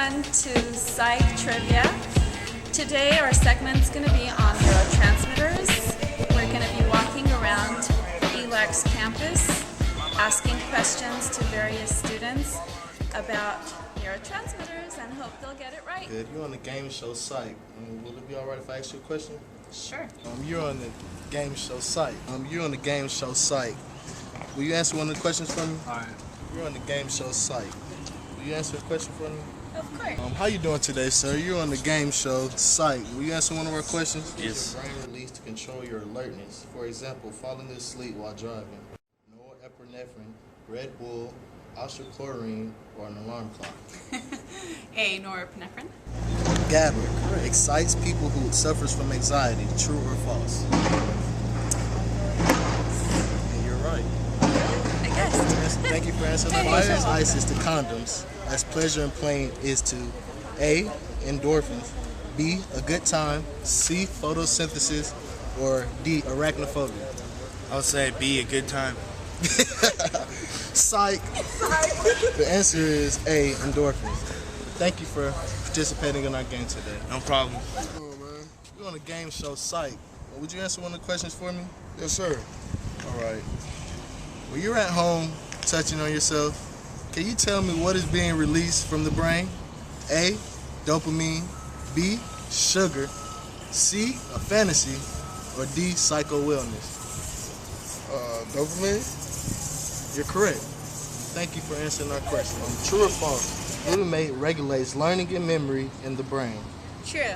everyone to Psych Trivia. Today our segment's going to be on neurotransmitters. We're going to be walking around ELAC's campus, asking questions to various students about neurotransmitters and hope they'll get it right. Good. You're on the game show Psych. Will it be all right if I ask you a question? Sure. You're on the game show Psych. You're on the game show Psych. Will you answer one of the questions for me? All right. You're on the game show Psych. Will you answer a question for me? Of course. How you doing today, sir? You're on the game show Psych. Will you answer one of our questions? Yes. Your brain released to control your alertness. For example, falling asleep while driving. Norepinephrine, Red Bull, oxychloroquine, or an alarm clock. A. Norepinephrine. GABA excites people who suffers from anxiety. True or false? And you're right. I guess. Thank you for answering the question. Ice is to condoms, as pleasure in playing is to A. Endorphins, B. A good time, C. Photosynthesis, or D. Arachnophobia. I would say B, a good time. Psych. The answer is A. Endorphins. Thank you for participating in our game today. No problem. What's going on, man? We're on a game show Psych. Would you answer one of the questions for me? Yes, sir. All right. When you're at home touching on yourself, can you tell me what is being released from the brain? A. Dopamine, B. Sugar, C. A fantasy, or D. Psycho-wellness? Dopamine? You're correct. Thank you for answering our question. True or false? Glutamate regulates learning and memory in the brain. True.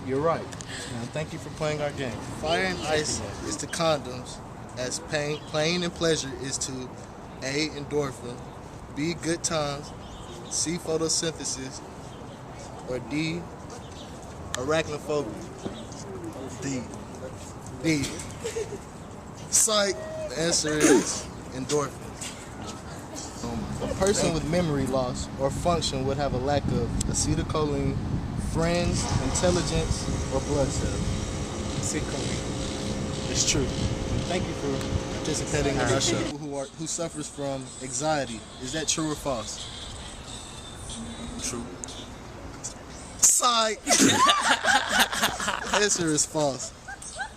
You're right. Now, thank you for playing our game. Fire and ice is to condoms, as playing and pleasure is to A. Endorphin, B. Good times, C. Photosynthesis, or D. Arachnophobia. D. Psych. The answer is endorphins. A person with memory loss or function would have a lack of acetylcholine, friends, intelligence, or blood cells. Acetylcholine. It's true. Thank you for participating in our show. Who suffers from anxiety. Is that true or false? True. Psych. Answer is false.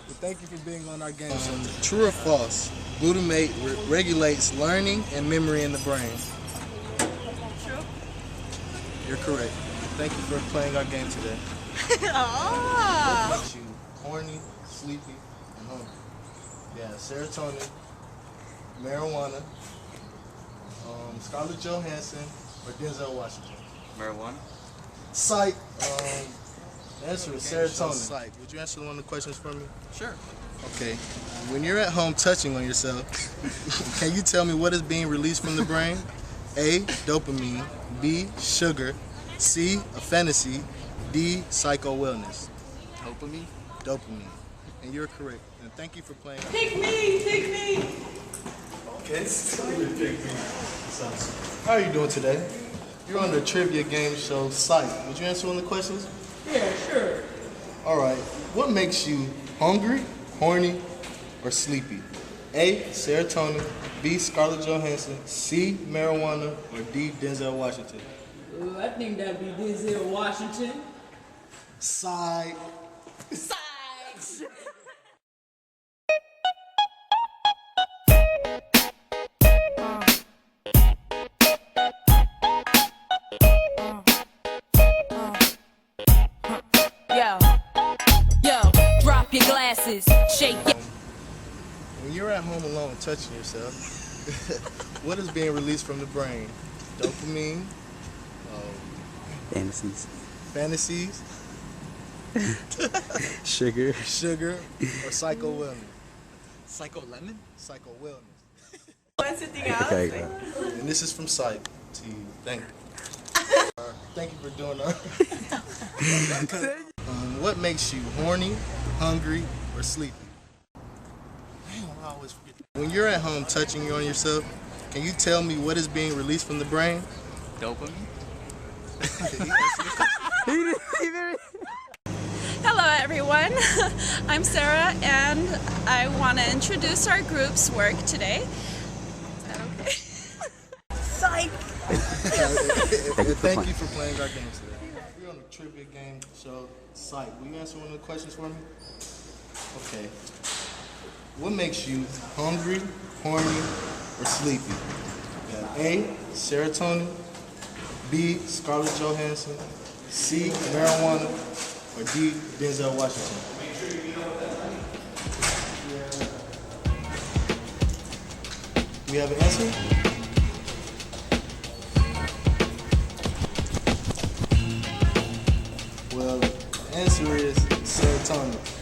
But thank you for being on our game show. True or false? Glutamate regulates learning and memory in the brain. True. You're correct. Thank you for playing our game today. Oh. Makes you horny, sleepy, and hungry. Yeah, serotonin, marijuana, Scarlett Johansson, or Denzel Washington. Marijuana? Psych. The answer is serotonin. Psych. Would you answer one of the questions for me? Sure. Okay. When you're at home touching on yourself, can you tell me what is being released from the brain? A. Dopamine, B. Sugar, C. A fantasy, D. Psycho-wellness. Dopamine? Dopamine. And you're correct. And thank you for playing. Pick me, pick me. Okay. How are you doing today? You're on the trivia game show Psych. Would you answer one of the questions? Yeah, sure. All right. What makes you hungry, horny, or sleepy? A. Serotonin, B. Scarlett Johansson, C. Marijuana, or D. Denzel Washington. I think that'd be Denzel Washington. Psych. Yo, drop your glasses, shake it. When you're at home alone touching yourself, what is being released from the brain? Dopamine, fantasies, Sugar. or psycho-wellness? Psycho-lemon? Psycho-wellness. Something else? Okay. And this is from Psych to you. Thank you. Thank you for doing that. What makes you horny, hungry, or sleepy? Damn, I always forget. When you're at home touching on yourself, can you tell me what is being released from the brain? Dopamine? Hello everyone, I'm Sarah and I want to introduce our group's work today. Is that okay? Psych! you for thank playing. you for playing our games today. We're on a trivia game show, Psych. Will you answer one of the questions for me? Okay. What makes you hungry, horny, or sleepy? We have A, serotonin, B, Scarlett Johansson, C, marijuana, or D, Denzel Washington. We have an answer? Well, the answer is serotonin.